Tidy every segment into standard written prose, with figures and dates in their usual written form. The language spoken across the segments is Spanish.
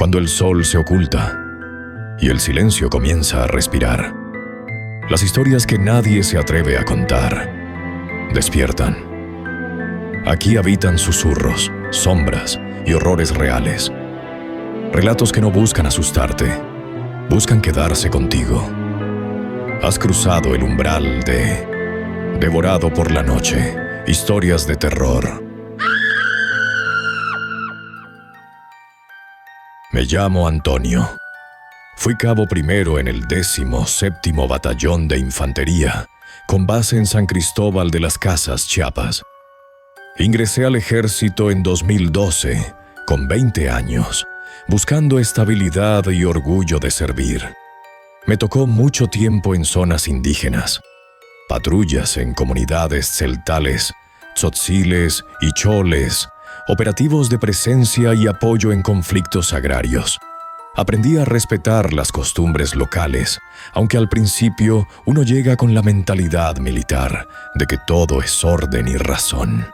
cuando el sol se oculta y el silencio comienza a respirar. Las historias que nadie se atreve a contar despiertan. Aquí habitan susurros, sombras y horrores reales. Relatos que no buscan asustarte, buscan quedarse contigo. Has cruzado el umbral de Devorado por la Noche, historias de terror. Me llamo Antonio. Fui cabo primero en el 17º Batallón de Infantería, con base en San Cristóbal de las Casas, Chiapas. Ingresé al ejército en 2012, con 20 años, buscando estabilidad y orgullo de servir. Me tocó mucho tiempo en zonas indígenas, patrullas en comunidades celtales, tzotziles y choles, operativos de presencia y apoyo en conflictos agrarios. Aprendí a respetar las costumbres locales, aunque al principio uno llega con la mentalidad militar de que todo es orden y razón.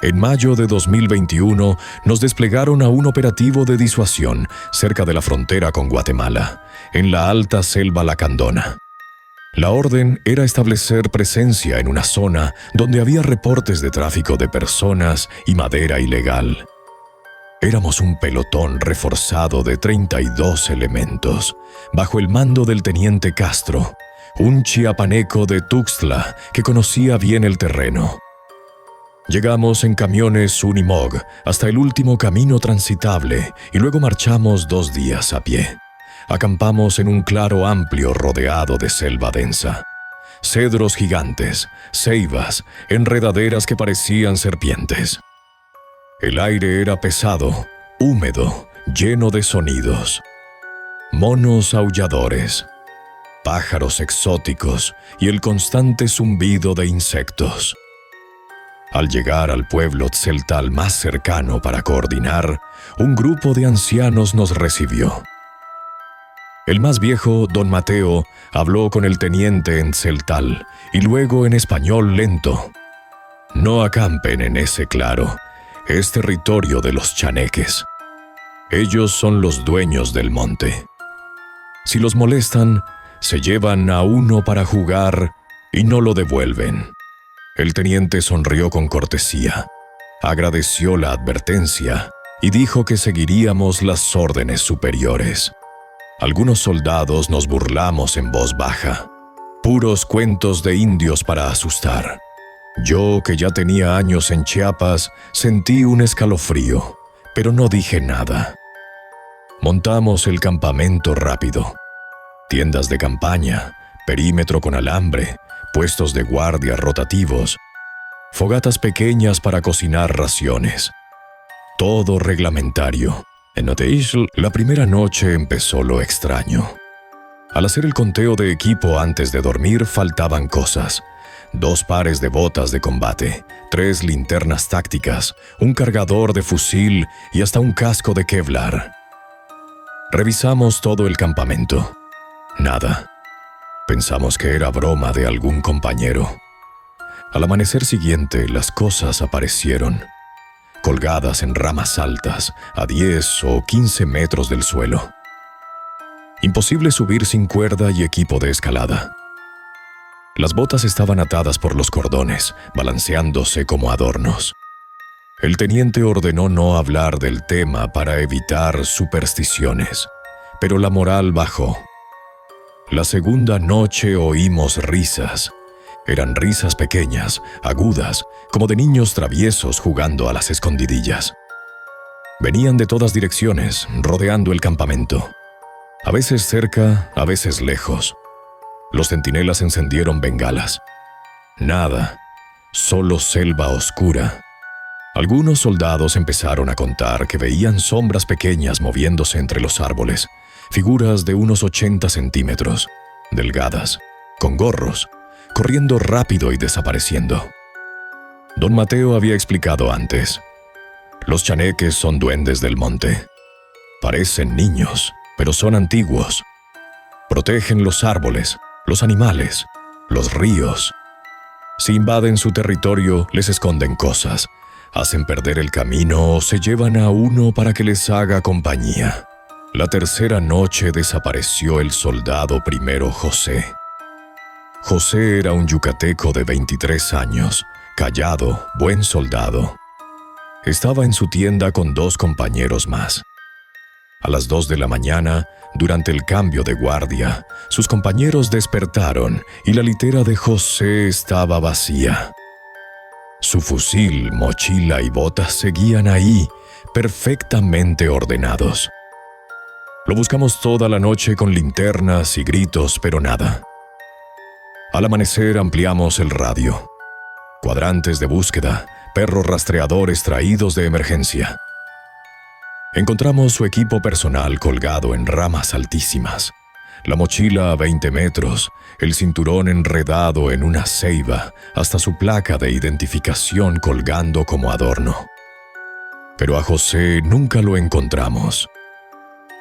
En mayo de 2021 nos desplegaron a un operativo de disuasión cerca de la frontera con Guatemala, en la alta selva lacandona. La orden era establecer presencia en una zona donde había reportes de tráfico de personas y madera ilegal. Éramos un pelotón reforzado de 32 elementos, bajo el mando del teniente Castro, un chiapaneco de Tuxtla que conocía bien el terreno. Llegamos en camiones Unimog hasta el último camino transitable y luego marchamos 2 días a pie. Acampamos en un claro amplio rodeado de selva densa. Cedros gigantes, ceibas, enredaderas que parecían serpientes. El aire era pesado, húmedo, lleno de sonidos. Monos aulladores, pájaros exóticos y el constante zumbido de insectos. Al llegar al pueblo tzeltal más cercano para coordinar, un grupo de ancianos nos recibió. El más viejo, don Mateo, habló con el teniente en tzeltal y luego en español lento. No acampen en ese claro. Es territorio de los chaneques. Ellos son los dueños del monte. Si los molestan, se llevan a uno para jugar y no lo devuelven. El teniente sonrió con cortesía, agradeció la advertencia y dijo que seguiríamos las órdenes superiores. Algunos soldados nos burlamos en voz baja. Puros cuentos de indios para asustar. Yo, que ya tenía años en Chiapas, sentí un escalofrío, pero no dije nada. Montamos el campamento rápido. Tiendas de campaña, perímetro con alambre, puestos de guardia rotativos, fogatas pequeñas para cocinar raciones. Todo reglamentario. En Oteisl, la primera noche empezó lo extraño. Al hacer el conteo de equipo antes de dormir, faltaban cosas. 2 pares de botas de combate, 3 linternas tácticas, un cargador de fusil y hasta un casco de Kevlar. Revisamos todo el campamento. Nada. Pensamos que era broma de algún compañero. Al amanecer siguiente, las cosas aparecieron, colgadas en ramas altas, a 10 o 15 metros del suelo. Imposible subir sin cuerda y equipo de escalada. Las botas estaban atadas por los cordones, balanceándose como adornos. El teniente ordenó no hablar del tema para evitar supersticiones, pero la moral bajó. La segunda noche oímos risas. Eran risas pequeñas, agudas, como de niños traviesos jugando a las escondidillas. Venían de todas direcciones, rodeando el campamento. A veces cerca, a veces lejos. Los centinelas encendieron bengalas. Nada, solo selva oscura. Algunos soldados empezaron a contar que veían sombras pequeñas moviéndose entre los árboles, figuras de unos 80 centímetros, delgadas, con gorros, corriendo rápido y desapareciendo. Don Mateo había explicado antes. Los chaneques son duendes del monte. Parecen niños, pero son antiguos. Protegen los árboles, los animales, los ríos. Si invaden su territorio, les esconden cosas, hacen perder el camino o se llevan a uno para que les haga compañía. La tercera noche desapareció el soldado primero José. José era un yucateco de 23 años, callado, buen soldado. Estaba en su tienda con 2 compañeros más. A las 2 de la mañana, durante el cambio de guardia, sus compañeros despertaron y la litera de José estaba vacía. Su fusil, mochila y botas seguían ahí, perfectamente ordenados. Lo buscamos toda la noche con linternas y gritos, pero nada. Al amanecer ampliamos el radio. Cuadrantes de búsqueda, perros rastreadores traídos de emergencia. Encontramos su equipo personal colgado en ramas altísimas, la mochila a 20 metros, el cinturón enredado en una ceiba, hasta su placa de identificación colgando como adorno. Pero a José nunca lo encontramos.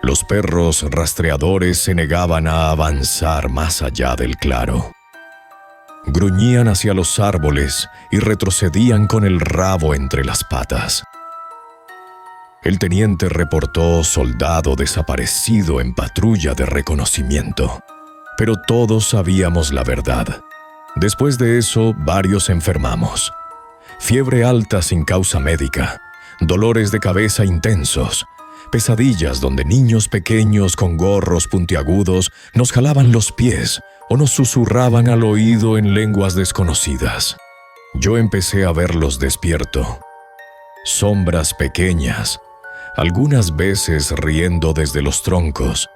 Los perros rastreadores se negaban a avanzar más allá del claro. Gruñían hacia los árboles y retrocedían con el rabo entre las patas. El teniente reportó soldado desaparecido en patrulla de reconocimiento, pero todos sabíamos la verdad. Después de eso, varios enfermamos. Fiebre alta sin causa médica, dolores de cabeza intensos, pesadillas donde niños pequeños con gorros puntiagudos nos jalaban los pies o nos susurraban al oído en lenguas desconocidas. Yo empecé a verlos despierto. Sombras pequeñas, algunas veces riendo desde los troncos,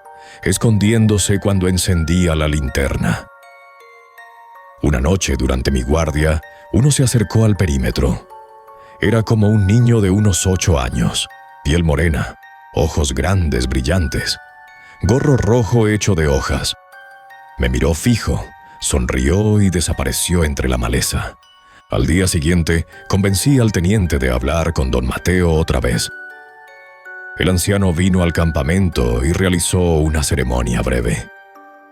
escondiéndose cuando encendía la linterna. Una noche durante mi guardia, uno se acercó al perímetro. Era como un niño de unos 8 años, piel morena, ojos grandes, brillantes, gorro rojo hecho de hojas. Me miró fijo, sonrió y desapareció entre la maleza. Al día siguiente, convencí al teniente de hablar con don Mateo otra vez. El anciano vino al campamento y realizó una ceremonia breve.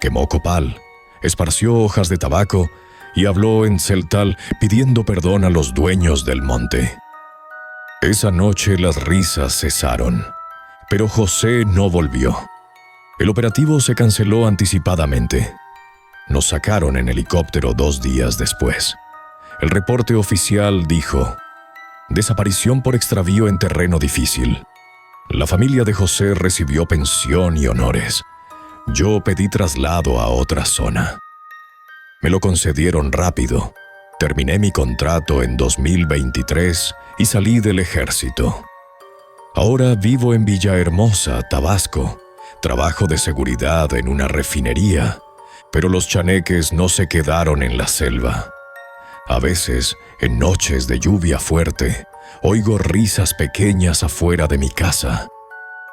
Quemó copal, esparció hojas de tabaco y habló en celtal pidiendo perdón a los dueños del monte. Esa noche las risas cesaron, pero José no volvió. El operativo se canceló anticipadamente. Nos sacaron en helicóptero 2 días después. El reporte oficial dijo: desaparición por extravío en terreno difícil. La familia de José recibió pensión y honores. Yo pedí traslado a otra zona. Me lo concedieron rápido. Terminé mi contrato en 2023 y salí del ejército. Ahora vivo en Villahermosa, Tabasco. Trabajo de seguridad en una refinería, pero los chaneques no se quedaron en la selva. A veces, en noches de lluvia fuerte, oigo risas pequeñas afuera de mi casa,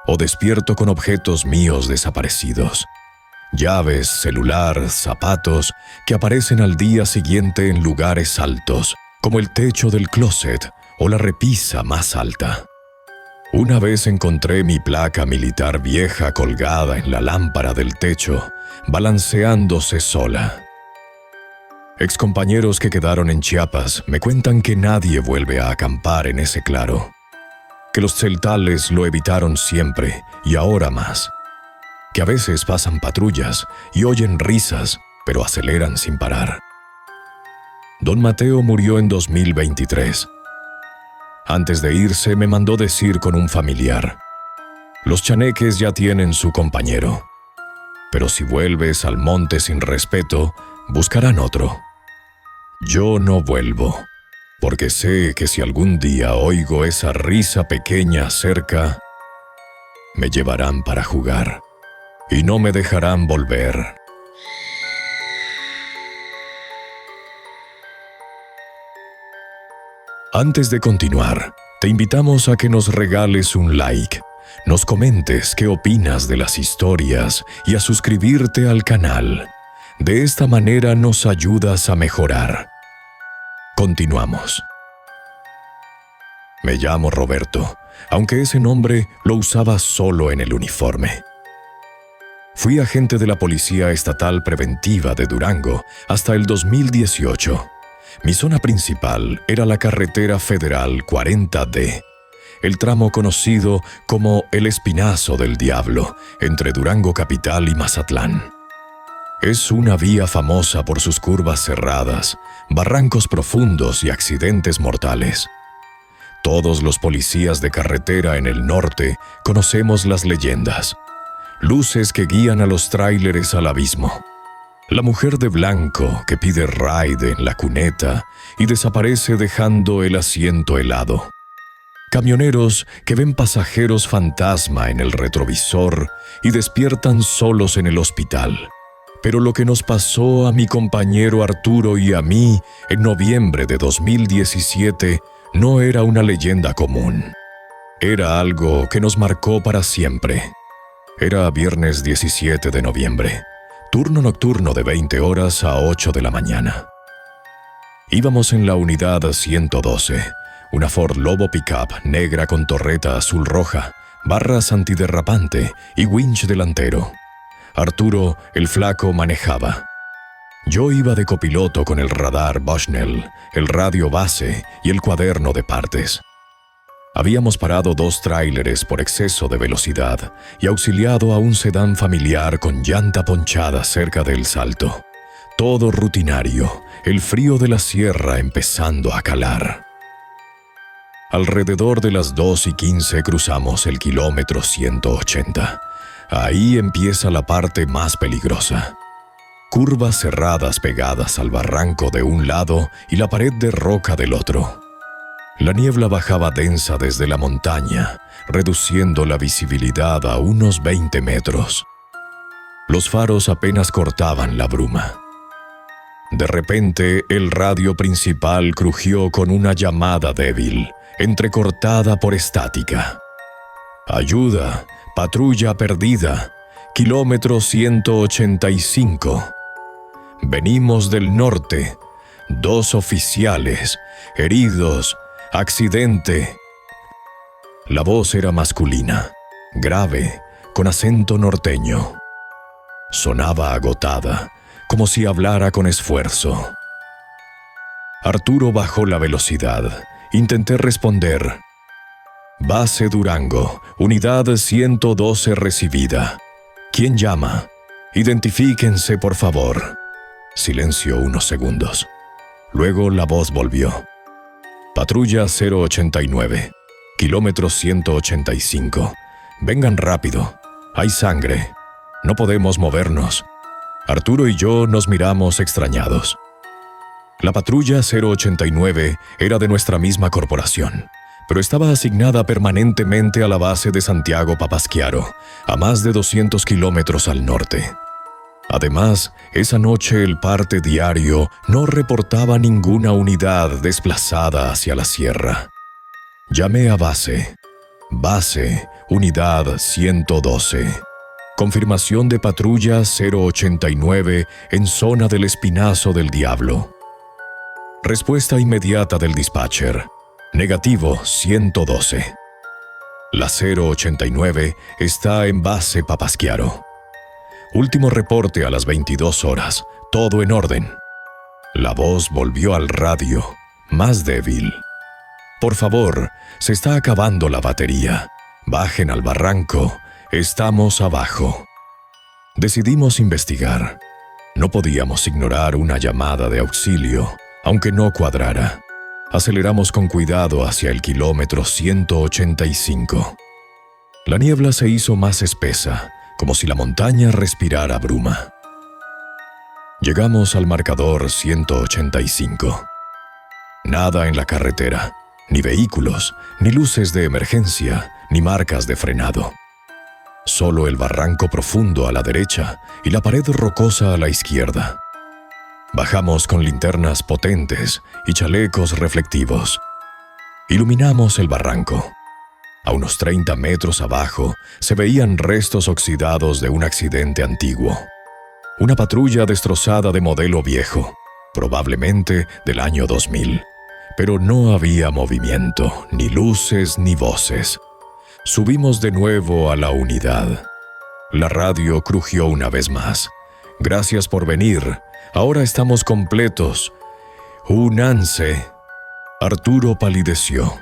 o despierto con objetos míos desaparecidos. Llaves, celular, zapatos, que aparecen al día siguiente en lugares altos, como el techo del closet o la repisa más alta. Una vez encontré mi placa militar vieja colgada en la lámpara del techo, balanceándose sola. Excompañeros que quedaron en Chiapas me cuentan que nadie vuelve a acampar en ese claro, que los celtales lo evitaron siempre y ahora más, que a veces pasan patrullas y oyen risas, pero aceleran sin parar. Don Mateo murió en 2023. Antes de irse me mandó decir con un familiar: los chaneques ya tienen su compañero, pero si vuelves al monte sin respeto, buscarán otro. Yo no vuelvo, porque sé que si algún día oigo esa risa pequeña cerca, me llevarán para jugar y no me dejarán volver. Antes de continuar, te invitamos a que nos regales un like, nos comentes qué opinas de las historias y a suscribirte al canal. De esta manera nos ayudas a mejorar. Continuamos. Me llamo Roberto, aunque ese nombre lo usaba solo en el uniforme. Fui agente de la Policía Estatal Preventiva de Durango hasta el 2018. Mi zona principal era la carretera federal 40D, el tramo conocido como el Espinazo del Diablo, entre Durango capital y Mazatlán. Es una vía famosa por sus curvas cerradas, barrancos profundos y accidentes mortales. Todos los policías de carretera en el norte conocemos las leyendas. Luces que guían a los tráileres al abismo. La mujer de blanco que pide ride en la cuneta y desaparece dejando el asiento helado. Camioneros que ven pasajeros fantasma en el retrovisor y despiertan solos en el hospital. Pero lo que nos pasó a mi compañero Arturo y a mí en noviembre de 2017 no era una leyenda común. Era algo que nos marcó para siempre. Era viernes 17 de noviembre, turno nocturno de 20 horas a 8 de la mañana. Íbamos en la unidad 112, una Ford Lobo Pickup negra con torreta azul roja, barras antiderrapante y winch delantero. Arturo, el flaco, manejaba. Yo iba de copiloto con el radar Bushnell, el radio base y el cuaderno de partes. Habíamos parado 2 tráileres por exceso de velocidad y auxiliado a un sedán familiar con llanta ponchada cerca del Salto. Todo rutinario, el frío de la sierra empezando a calar. Alrededor de las 2:15 cruzamos el kilómetro 180. Ahí empieza la parte más peligrosa. Curvas cerradas pegadas al barranco de un lado y la pared de roca del otro. La niebla bajaba densa desde la montaña, reduciendo la visibilidad a unos 20 metros. Los faros apenas cortaban la bruma. De repente, el radio principal crujió con una llamada débil, entrecortada por estática. «Ayuda, patrulla perdida, kilómetro 185. Venimos del norte, 2 oficiales, heridos, accidente». La voz era masculina, grave, con acento norteño. Sonaba agotada, como si hablara con esfuerzo. Arturo bajó la velocidad. Intenté responder. «Base Durango, unidad 112 recibida. ¿Quién llama? Identifíquense, por favor». Silencio unos segundos. Luego la voz volvió. «Patrulla 089, kilómetro 185. Vengan rápido. Hay sangre. No podemos movernos». Arturo y yo nos miramos extrañados. La patrulla 089 era de nuestra misma corporación, pero estaba asignada permanentemente a la base de Santiago Papasquiaro, a más de 200 kilómetros al norte. Además, esa noche el parte diario no reportaba ninguna unidad desplazada hacia la sierra. Llamé a base. Base, unidad 112. Confirmación de patrulla 089 en zona del Espinazo del Diablo. Respuesta inmediata del dispatcher. Negativo 112. La 089 está en base Papasquiaro. Último reporte a las 22 horas. Todo en orden. La voz volvió al radio, más débil. «Por favor, se está acabando la batería. Bajen al barranco. Estamos abajo». Decidimos investigar. No podíamos ignorar una llamada de auxilio, aunque no cuadrara. Aceleramos con cuidado hacia el kilómetro 185. La niebla se hizo más espesa, como si la montaña respirara bruma. Llegamos al marcador 185. Nada en la carretera, ni vehículos, ni luces de emergencia, ni marcas de frenado. Solo el barranco profundo a la derecha y la pared rocosa a la izquierda. Bajamos con linternas potentes y chalecos reflectivos. Iluminamos el barranco. A unos 30 metros abajo se veían restos oxidados de un accidente antiguo. Una patrulla destrozada de modelo viejo, probablemente del año 2000. Pero no había movimiento, ni luces ni voces. Subimos de nuevo a la unidad. La radio crujió una vez más. «Gracias por venir. Ahora estamos completos. Unanse. Arturo palideció.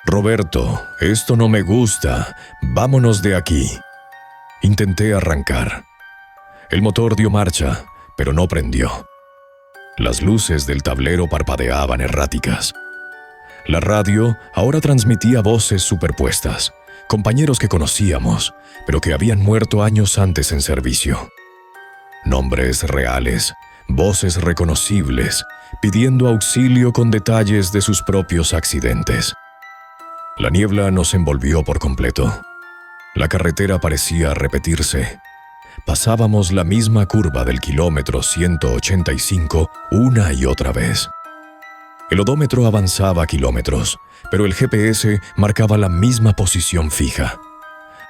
Roberto, esto no me gusta. Vámonos de aquí. Intenté arrancar. El motor dio marcha, pero no prendió. Las luces del tablero parpadeaban erráticas. La radio ahora transmitía voces superpuestas, compañeros que conocíamos, pero que habían muerto años antes en servicio. Nombres reales, voces reconocibles, pidiendo auxilio con detalles de sus propios accidentes. La niebla nos envolvió por completo. La carretera parecía repetirse. Pasábamos la misma curva del kilómetro 185 una y otra vez. El odómetro avanzaba kilómetros, pero el GPS marcaba la misma posición fija.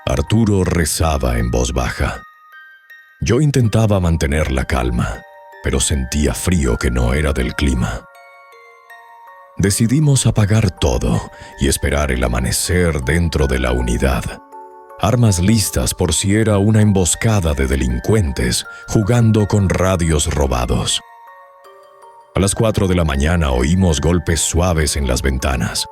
Arturo rezaba en voz baja. Yo intentaba mantener la calma, pero sentía frío que no era del clima. Decidimos apagar todo y esperar el amanecer dentro de la unidad. Armas listas por si era una emboscada de delincuentes jugando con radios robados. A las 4 de la mañana oímos golpes suaves en las ventanas.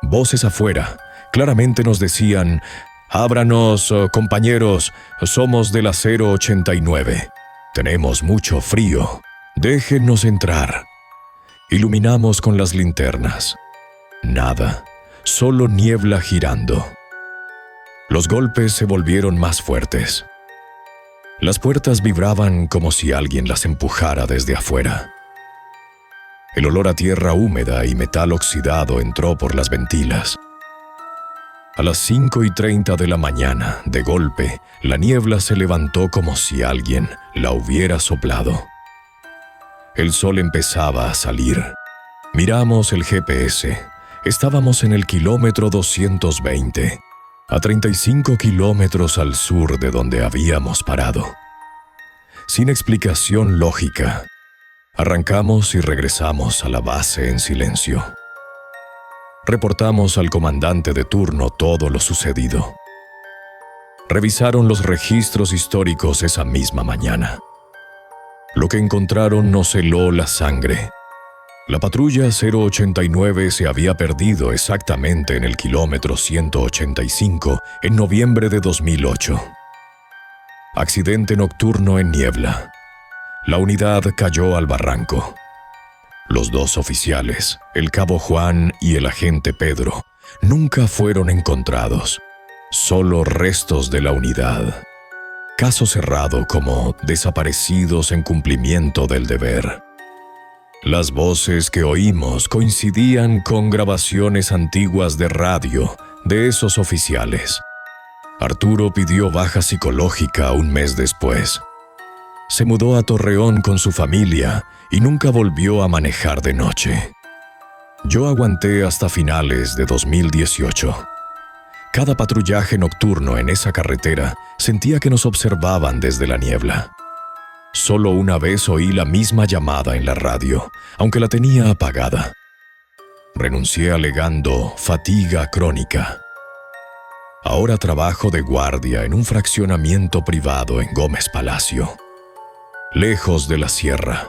Voces afuera claramente nos decían: «Ábranos, compañeros, somos de la 089. Tenemos mucho frío. Déjennos entrar». Iluminamos con las linternas. Nada, solo niebla girando. Los golpes se volvieron más fuertes. Las puertas vibraban como si alguien las empujara desde afuera. El olor a tierra húmeda y metal oxidado entró por las ventilas. A las 5:30 de la mañana, de golpe, la niebla se levantó como si alguien la hubiera soplado. El sol empezaba a salir. Miramos el GPS. Estábamos en el kilómetro 220, a 35 kilómetros al sur de donde habíamos parado. Sin explicación lógica, arrancamos y regresamos a la base en silencio. Reportamos al comandante de turno todo lo sucedido. Revisaron los registros históricos esa misma mañana. Lo que encontraron nos heló la sangre. La patrulla 089 se había perdido exactamente en el kilómetro 185 en noviembre de 2008. Accidente nocturno en niebla. La unidad cayó al barranco. Los dos oficiales, el cabo Juan y el agente Pedro, nunca fueron encontrados. Solo restos de la unidad. Caso cerrado como desaparecidos en cumplimiento del deber. Las voces que oímos coincidían con grabaciones antiguas de radio de esos oficiales. Arturo pidió baja psicológica un mes después. Se mudó a Torreón con su familia y nunca volvió a manejar de noche. Yo aguanté hasta finales de 2018. Cada patrullaje nocturno en esa carretera sentía que nos observaban desde la niebla. Solo una vez oí la misma llamada en la radio, aunque la tenía apagada. Renuncié alegando fatiga crónica. Ahora trabajo de guardia en un fraccionamiento privado en Gómez Palacio, lejos de la sierra.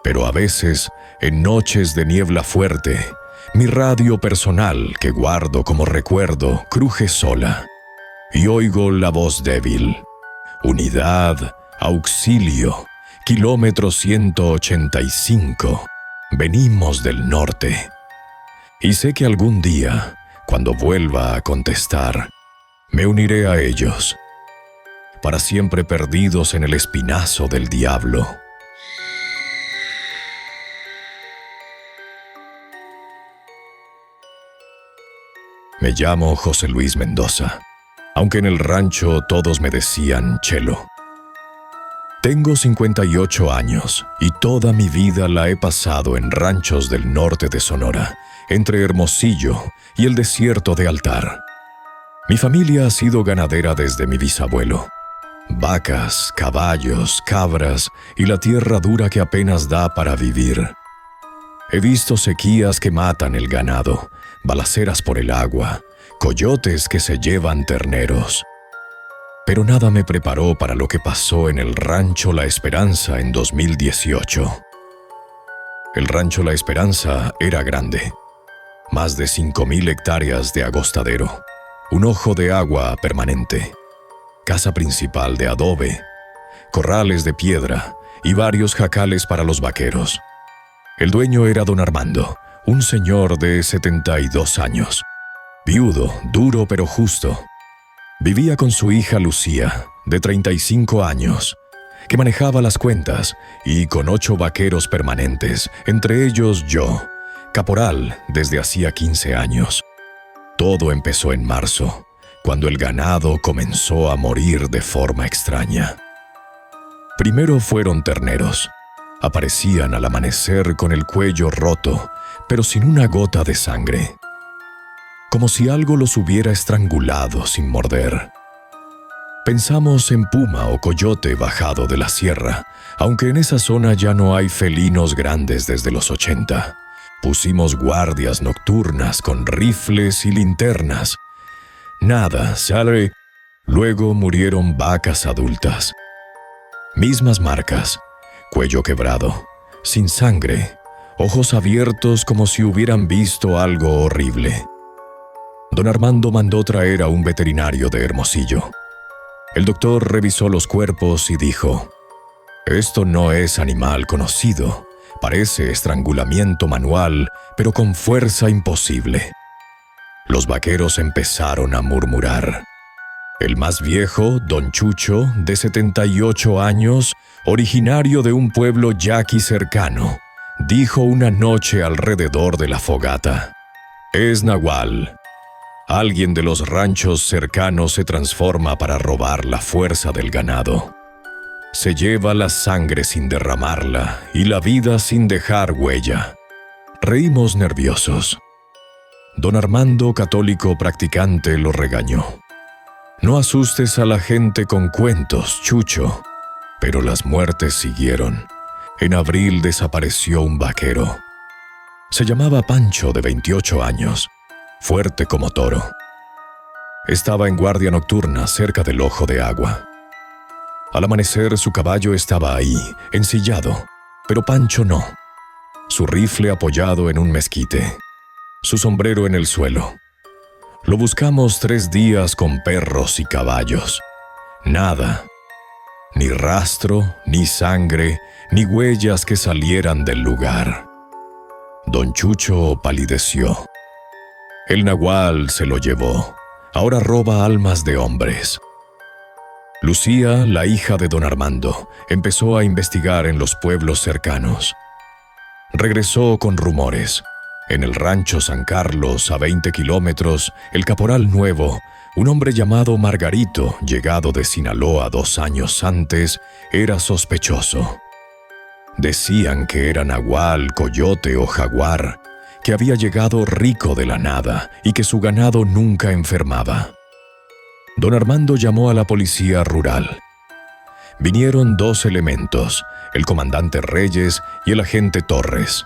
Pero a veces, en noches de niebla fuerte, mi radio personal, que guardo como recuerdo, cruje sola, y oigo la voz débil. Unidad, auxilio, kilómetro 185. Venimos del norte. Y sé que algún día, cuando vuelva a contestar, me uniré a ellos, para siempre perdidos en el espinazo del diablo. Me llamo José Luis Mendoza, aunque en el rancho todos me decían Chelo. Tengo 58 años y toda mi vida la he pasado en ranchos del norte de Sonora, entre Hermosillo y el desierto de Altar. Mi familia ha sido ganadera desde mi bisabuelo. Vacas, caballos, cabras y la tierra dura que apenas da para vivir. He visto sequías que matan el ganado, balaceras por el agua, coyotes que se llevan terneros. Pero nada me preparó para lo que pasó en el rancho La Esperanza en 2018. El rancho La Esperanza era grande. Más de 5,000 hectáreas de agostadero, un ojo de agua permanente, casa principal de adobe, corrales de piedra y varios jacales para los vaqueros. El dueño era don Armando, un señor de 72 años, viudo, duro pero justo. Vivía con su hija Lucía, de 35 años, que manejaba las cuentas, y con 8 vaqueros permanentes, entre ellos yo, caporal desde hacía 15 años. Todo empezó en marzo, cuando el ganado comenzó a morir de forma extraña. Primero fueron terneros. Aparecían al amanecer con el cuello roto, pero sin una gota de sangre, como si algo los hubiera estrangulado sin morder. Pensamos en puma o coyote bajado de la sierra, aunque en esa zona ya no hay felinos grandes desde los 80. Pusimos guardias nocturnas con rifles y linternas. Nada, sale. Luego murieron vacas adultas. Mismas marcas, cuello quebrado, sin sangre, ojos abiertos como si hubieran visto algo horrible. Don Armando mandó traer a un veterinario de Hermosillo. El doctor revisó los cuerpos y dijo: «Esto no es animal conocido. Parece estrangulamiento manual, pero con fuerza imposible». Los vaqueros empezaron a murmurar. El más viejo, don Chucho, de 78 años, originario de un pueblo yaqui cercano, dijo una noche alrededor de la fogata: «Es nahual. Alguien de los ranchos cercanos se transforma para robar la fuerza del ganado. Se lleva la sangre sin derramarla y la vida sin dejar huella». Reímos nerviosos. Don Armando, católico practicante, lo regañó: «No asustes a la gente con cuentos, Chucho». Pero las muertes siguieron. En abril desapareció un vaquero. Se llamaba Pancho, de 28 años, fuerte como toro. Estaba en guardia nocturna cerca del ojo de agua. Al amanecer su caballo estaba ahí, ensillado, pero Pancho no. Su rifle apoyado en un mezquite, su sombrero en el suelo. Lo buscamos 3 días con perros y caballos. Nada. Ni rastro, ni sangre, ni huellas que salieran del lugar. Don Chucho palideció. El nahual se lo llevó. Ahora roba almas de hombres. Lucía, la hija de don Armando, empezó a investigar en los pueblos cercanos. Regresó con rumores. En el rancho San Carlos, a 20 kilómetros, el caporal nuevo, un hombre llamado Margarito, llegado de Sinaloa 2 años antes, era sospechoso. Decían que era nahual, coyote o jaguar, que había llegado rico de la nada y que su ganado nunca enfermaba. Don Armando llamó a la policía rural. Vinieron 2 elementos, el comandante Reyes y el agente Torres.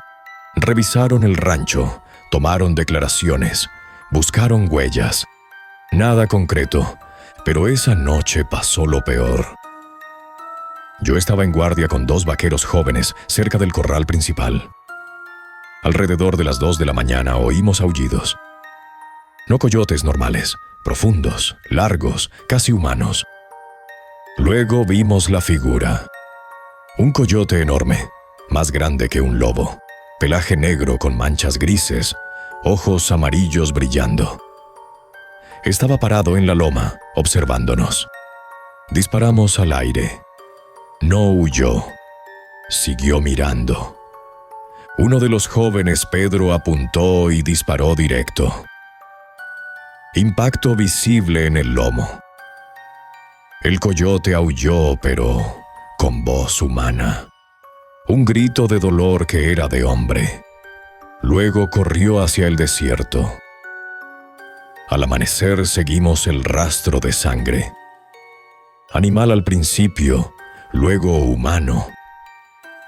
Revisaron el rancho, tomaron declaraciones, buscaron huellas. Nada concreto, pero esa noche pasó lo peor. Yo estaba en guardia con 2 vaqueros jóvenes cerca del corral principal. Alrededor de las 2 de la mañana oímos aullidos. No coyotes normales, profundos, largos, casi humanos. Luego vimos la figura. Un coyote enorme, más grande que un lobo, pelaje negro con manchas grises, ojos amarillos brillando. Estaba parado en la loma, observándonos. Disparamos al aire. No huyó. Siguió mirando. Uno de los jóvenes, Pedro, apuntó y disparó directo. Impacto visible en el lomo. El coyote aulló, pero con voz humana. Un grito de dolor que era de hombre. Luego corrió hacia el desierto. Al amanecer seguimos el rastro de sangre. Animal al principio, luego humano.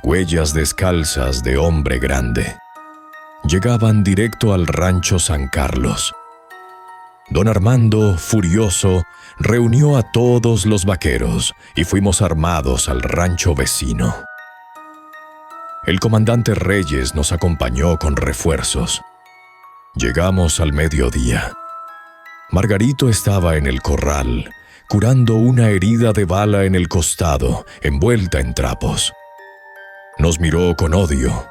Huellas descalzas de hombre grande. Llegaban directo al rancho San Carlos. Don Armando, furioso, reunió a todos los vaqueros y fuimos armados al rancho vecino. El comandante Reyes nos acompañó con refuerzos. Llegamos al mediodía. Margarito estaba en el corral, curando una herida de bala en el costado, envuelta en trapos. Nos miró con odio.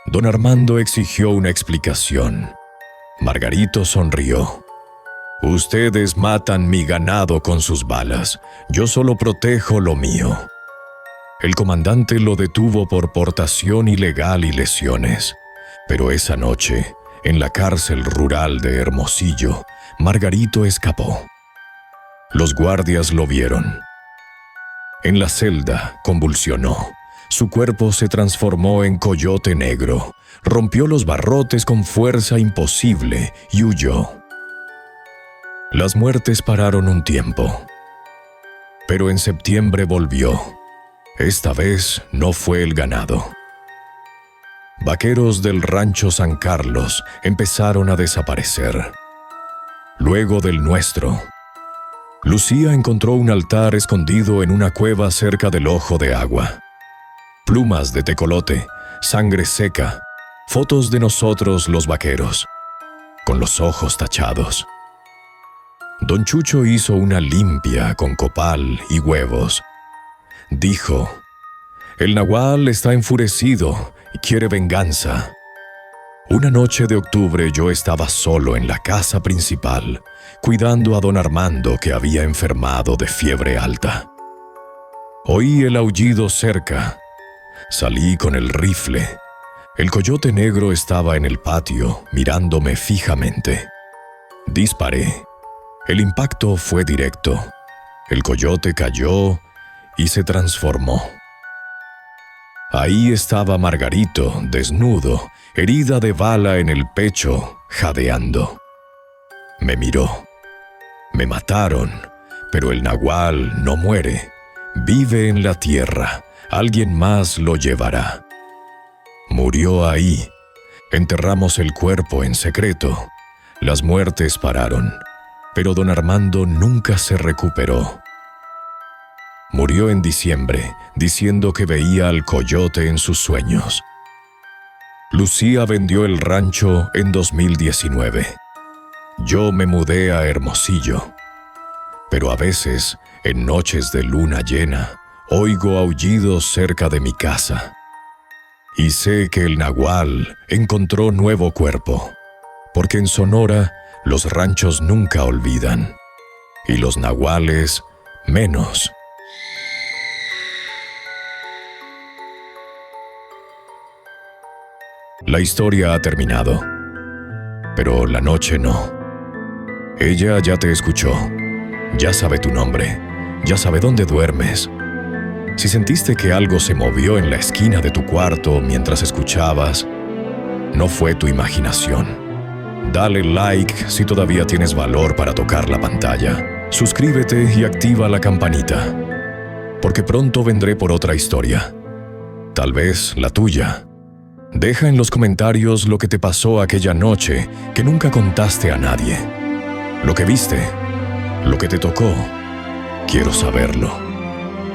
Don Armando exigió una explicación. Margarito sonrió. Ustedes matan mi ganado con sus balas. Yo solo protejo lo mío. El comandante lo detuvo por portación ilegal y lesiones. Pero esa noche, en la cárcel rural de Hermosillo, Margarito escapó. Los guardias lo vieron. En la celda convulsionó. Su cuerpo se transformó en coyote negro, rompió los barrotes con fuerza imposible y huyó. Las muertes pararon un tiempo, pero en septiembre volvió. Esta vez no fue el ganado. Vaqueros del rancho San Carlos empezaron a desaparecer. Luego del nuestro. Lucía encontró un altar escondido en una cueva cerca del Ojo de Agua. Plumas de tecolote, sangre seca, fotos de nosotros los vaqueros, con los ojos tachados. Don Chucho hizo una limpia con copal y huevos. Dijo, el nahual está enfurecido y quiere venganza. Una noche de octubre yo estaba solo en la casa principal, cuidando a don Armando que había enfermado de fiebre alta. Oí el aullido cerca. Salí con el rifle. El coyote negro estaba en el patio, mirándome fijamente. Disparé. El impacto fue directo. El coyote cayó y se transformó. Ahí estaba Margarito, desnudo, herida de bala en el pecho, jadeando. Me miró. Me mataron, pero el nahual no muere. Vive en la tierra. Alguien más lo llevará. Murió ahí. Enterramos el cuerpo en secreto. Las muertes pararon, pero don Armando nunca se recuperó. Murió en diciembre, diciendo que veía al coyote en sus sueños. Lucía vendió el rancho en 2019. Yo me mudé a Hermosillo. Pero a veces, en noches de luna llena, oigo aullidos cerca de mi casa. Y sé que el nahual encontró nuevo cuerpo, porque en Sonora los ranchos nunca olvidan, y los nahuales menos. La historia ha terminado, pero la noche no. Ella ya te escuchó, ya sabe tu nombre, ya sabe dónde duermes. Si sentiste que algo se movió en la esquina de tu cuarto mientras escuchabas, no fue tu imaginación. Dale like si todavía tienes valor para tocar la pantalla. Suscríbete y activa la campanita, porque pronto vendré por otra historia. Tal vez la tuya. Deja en los comentarios lo que te pasó aquella noche que nunca contaste a nadie. Lo que viste, lo que te tocó. Quiero saberlo.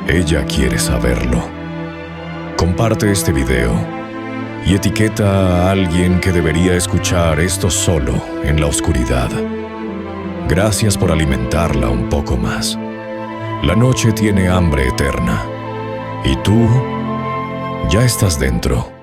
Ella quiere saberlo. Comparte este video y etiqueta a alguien que debería escuchar esto solo en la oscuridad. Gracias por alimentarla un poco más. La noche tiene hambre eterna y tú ya estás dentro.